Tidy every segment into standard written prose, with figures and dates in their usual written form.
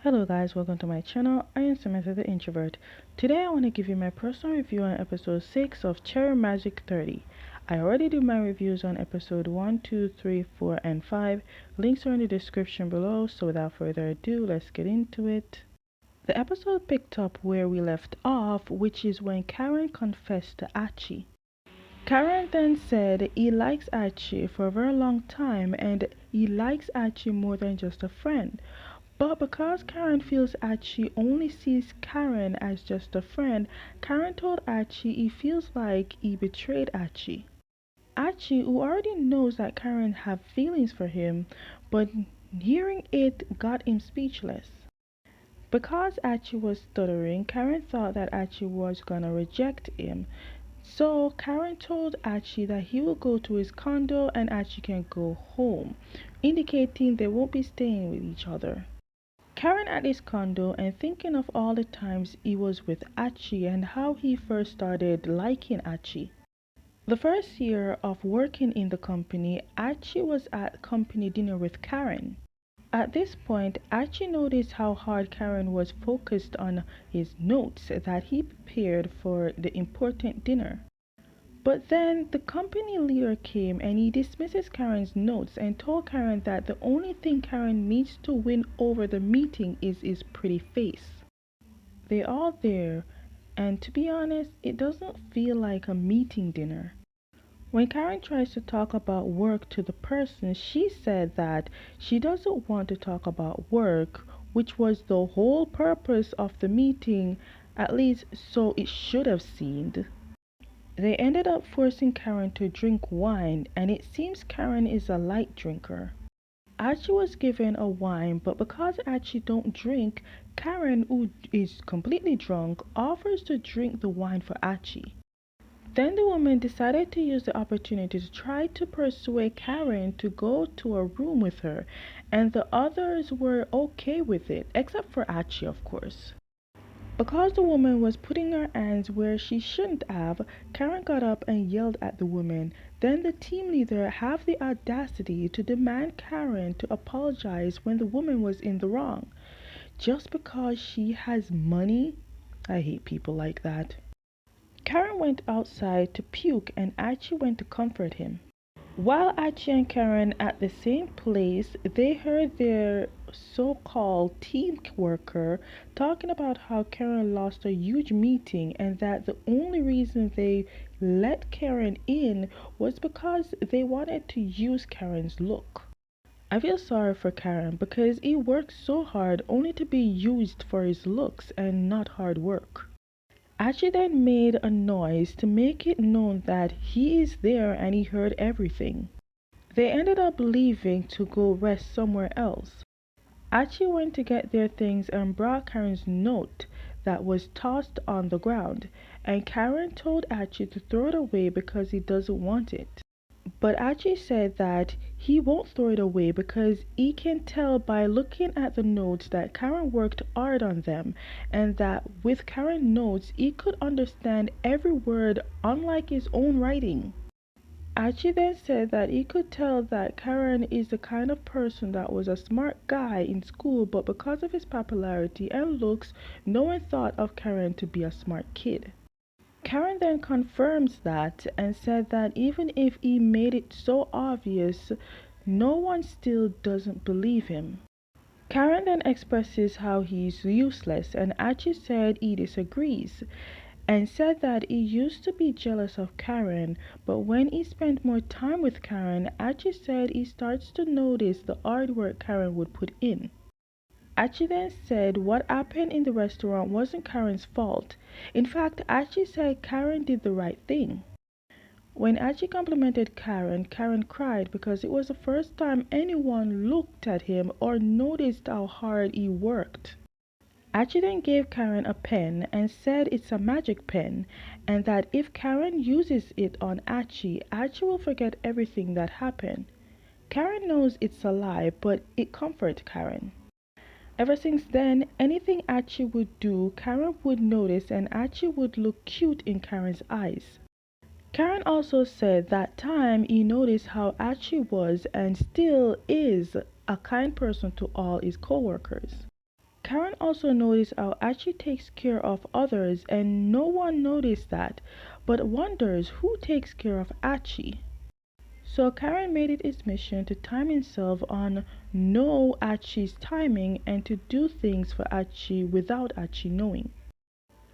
Hello guys, welcome to my channel. I am Samantha the Introvert. Today I want to give you my personal review on episode 6 of Cherry Magic 30. I already did my reviews on episode 1, 2, 3, 4, and 5. Links are in the description below, so without further ado, let's get into it. The episode picked up where we left off, which is when Karen confessed to Archie. Karen then said he likes Archie for a very long time and he likes Archie more than just a friend. But because Karen feels Archie only sees Karen as just a friend, Karen told Archie he feels like he betrayed Archie. Archie, who already knows that Karen have feelings for him, but hearing it got him speechless. Because Archie was stuttering, Karen thought that Archie was gonna reject him. So Karen told Archie that he will go to his condo and Archie can go home, indicating they won't be staying with each other. Karen at his condo and thinking of all the times he was with Archie and how he first started liking Archie. The first year of working in the company, Archie was at company dinner with Karen. At this point, Archie noticed how hard Karen was focused on his notes that he prepared for the important dinner. But then the company leader came and he dismisses Karen's notes and told Karen that the only thing Karen needs to win over the meeting is his pretty face. They're all there, and to be honest, it doesn't feel like a meeting dinner. When Karen tries to talk about work to the person, she said that she doesn't want to talk about work, which was the whole purpose of the meeting, at least so it should have seemed. They ended up forcing Karen to drink wine, and it seems Karen is a light drinker. Archie was given a wine, but because Archie don't drink, Karen, who is completely drunk, offers to drink the wine for Archie. Then the woman decided to use the opportunity to try to persuade Karen to go to a room with her, and the others were okay with it, except for Archie, of course. Because the woman was putting her hands where she shouldn't have, Karen got up and yelled at the woman. Then the team leader had the audacity to demand Karen to apologize when the woman was in the wrong. Just because she has money? I hate people like that. Karen went outside to puke and Archie went to comfort him. While Archie and Karen at the same place, they heard their so-called team worker talking about how Karen lost a huge meeting and that the only reason they let Karen in was because they wanted to use Karen's look. I feel sorry for Karen because he worked so hard only to be used for his looks and not hard work. Archie then made a noise to make it known that he is there and he heard everything. They ended up leaving to go rest somewhere else. Archie went to get their things and brought Karen's note that was tossed on the ground, and Karen told Archie to throw it away because he doesn't want it. But Archie said that he won't throw it away because he can tell by looking at the notes that Karen worked hard on them and that with Karen's notes he could understand every word unlike his own writing. Archie then said that he could tell that Karen is the kind of person that was a smart guy in school, but because of his popularity and looks, no one thought of Karen to be a smart kid. Karen then confirms that and said that even if he made it so obvious, no one still doesn't believe him. Karen then expresses how he's useless and Archie said he disagrees and said that he used to be jealous of Karen, but when he spent more time with Karen, Archie said he starts to notice the hard work Karen would put in. Archie then said what happened in the restaurant wasn't Karen's fault. In fact, Archie said Karen did the right thing. When Archie complimented Karen, Karen cried because it was the first time anyone looked at him or noticed how hard he worked. Archie then gave Karen a pen and said it's a magic pen and that if Karen uses it on Archie, Archie will forget everything that happened. Karen knows it's a lie, but it comforts Karen. Ever since then, anything Archie would do, Karen would notice and Archie would look cute in Karen's eyes. Karen also said that time he noticed how Archie was and still is a kind person to all his coworkers. Karen also noticed how Archie takes care of others and no one noticed that, but wonders who takes care of Archie. So Karen made it his mission to time himself on know Archie's timing and to do things for Archie without Archie knowing.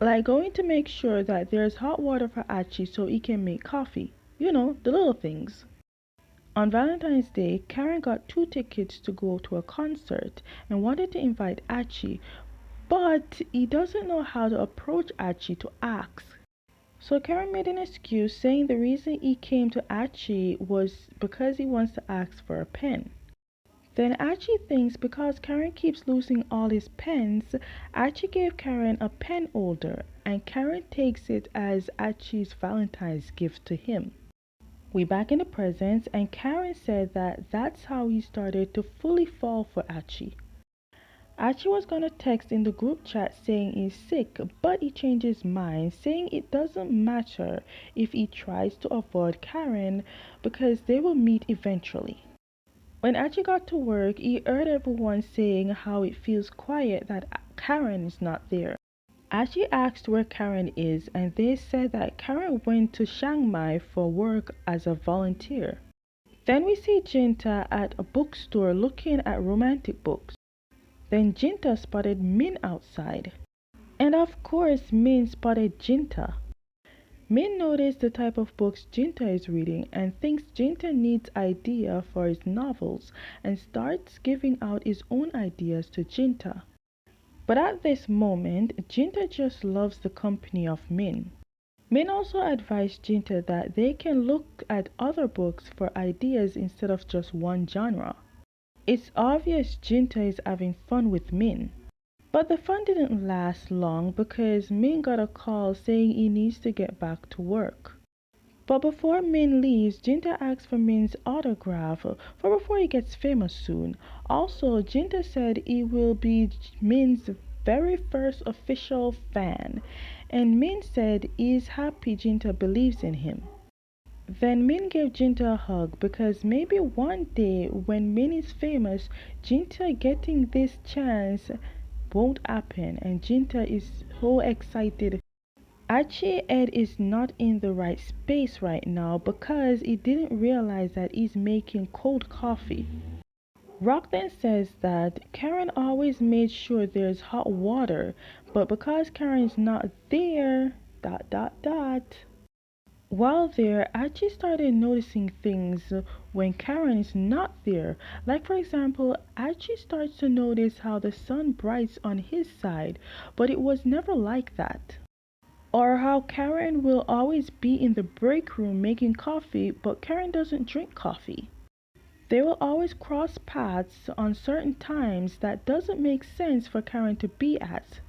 Like going to make sure that there's hot water for Archie so he can make coffee. You know, the little things. On Valentine's Day, Karen got 2 tickets to go to a concert and wanted to invite Archie, but he doesn't know how to approach Archie to ask. So Karen made an excuse saying the reason he came to Archie was because he wants to ask for a pen. Then Archie thinks because Karen keeps losing all his pens, Archie gave Karen a pen holder, and Karen takes it as Archie's Valentine's gift to him. We back in the present, and Karen said that that's how he started to fully fall for Archie. Archie was gonna text in the group chat saying he's sick, but he changed his mind, saying it doesn't matter if he tries to avoid Karen because they will meet eventually. When Archie got to work, he heard everyone saying how it feels quiet that Karen is not there. Archie asked where Karen is, and they said that Karen went to Chiang Mai for work as a volunteer. Then we see Jinta at a bookstore looking at romantic books. Then Jinta spotted Min outside. And of course, Min spotted Jinta. Min noticed the type of books Jinta is reading and thinks Jinta needs idea for his novels and starts giving out his own ideas to Jinta. But at this moment, Jinta just loves the company of Min. Min also advised Jinta that they can look at other books for ideas instead of just one genre. It's obvious Jinta is having fun with Min. But the fun didn't last long because Min got a call saying he needs to get back to work. But before Min leaves, Jinta asks for Min's autograph for before he gets famous soon. Also, Jinta said he will be Min's very first official fan, and Min said he's happy Jinta believes in him. Then Min gave Jinta a hug because maybe one day when Min is famous, Jinta getting this chance won't happen, and Jinta is so excited. Archie's head is not in the right space right now because he didn't realize that he's making cold coffee. Rock then says that Karen always made sure there's hot water, but because Karen's not there, While there, Archie started noticing things when Karen is not there. Like for example, Archie starts to notice how the sun brights on his side, but it was never like that. Or how Karen will always be in the break room making coffee, but Karen doesn't drink coffee. They will always cross paths on certain times that doesn't make sense for Karen to be at.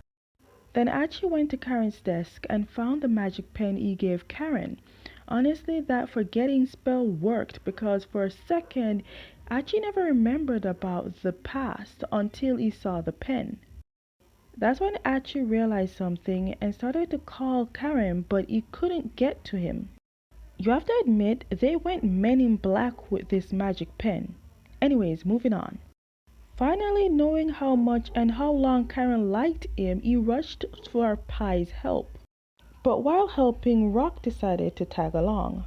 Then Archie went to Karen's desk and found the magic pen he gave Karen. Honestly, that forgetting spell worked because for a second, Archie never remembered about the past until he saw the pen. That's when Archie realized something and started to call Karen, but he couldn't get to him. You have to admit, they went men in black with this magic pen. Anyways, moving on. Finally, knowing how much and how long Karen liked him, he rushed for Pie's help. But while helping, Rock decided to tag along.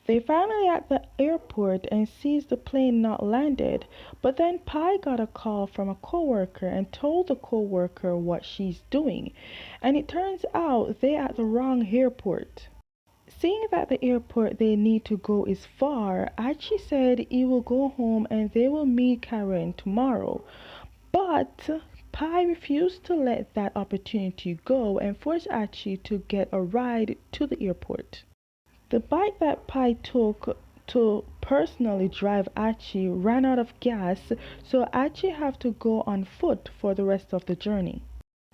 They finally at the airport and sees the plane not landed, but then Pie got a call from a coworker and told the coworker what she's doing, and it turns out they at the wrong airport. Seeing that the airport they need to go is far, Archie said he will go home and they will meet Karen tomorrow. But Pie refused to let that opportunity go and forced Archie to get a ride to the airport. The bike that Pie took to personally drive Archie ran out of gas, so Archie had to go on foot for the rest of the journey.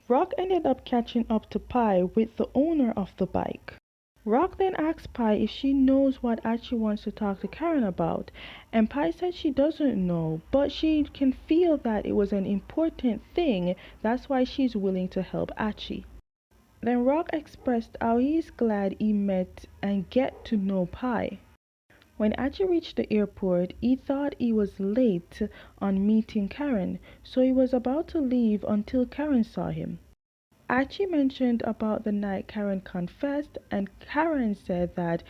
Rock ended up catching up to Pie with the owner of the bike. Rock then asks Pie if she knows what Archie wants to talk to Karen about, and Pie said she doesn't know, but she can feel that it was an important thing, that's why she's willing to help Archie. Then Rock expressed how he's glad he met and get to know Pie. When Archie reached the airport, he thought he was late on meeting Karen, so he was about to leave until Karen saw him. Archie mentioned about the night Karen confessed, and Karen said that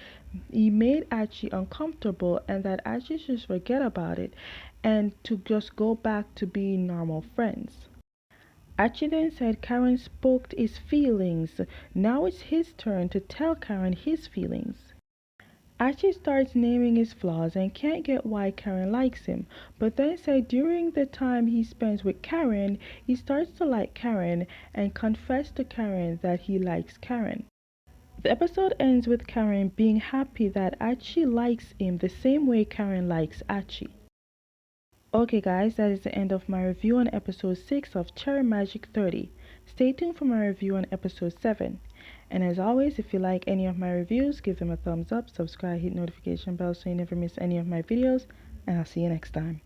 he made Archie uncomfortable and that Archie should forget about it and to just go back to being normal friends. Archie then said Karen spoke his feelings. Now it's his turn to tell Karen his feelings. Archie starts naming his flaws and can't get why Karen likes him, but then said during the time he spends with Karen, he starts to like Karen and confess to Karen that he likes Karen. The episode ends with Karen being happy that Archie likes him the same way Karen likes Archie. Okay guys, that is the end of my review on episode 6 of Cherry Magic 30. Stay tuned for my review on episode 7. And as always, if you like any of my reviews, give them a thumbs up, subscribe, hit notification bell so you never miss any of my videos, and I'll see you next time.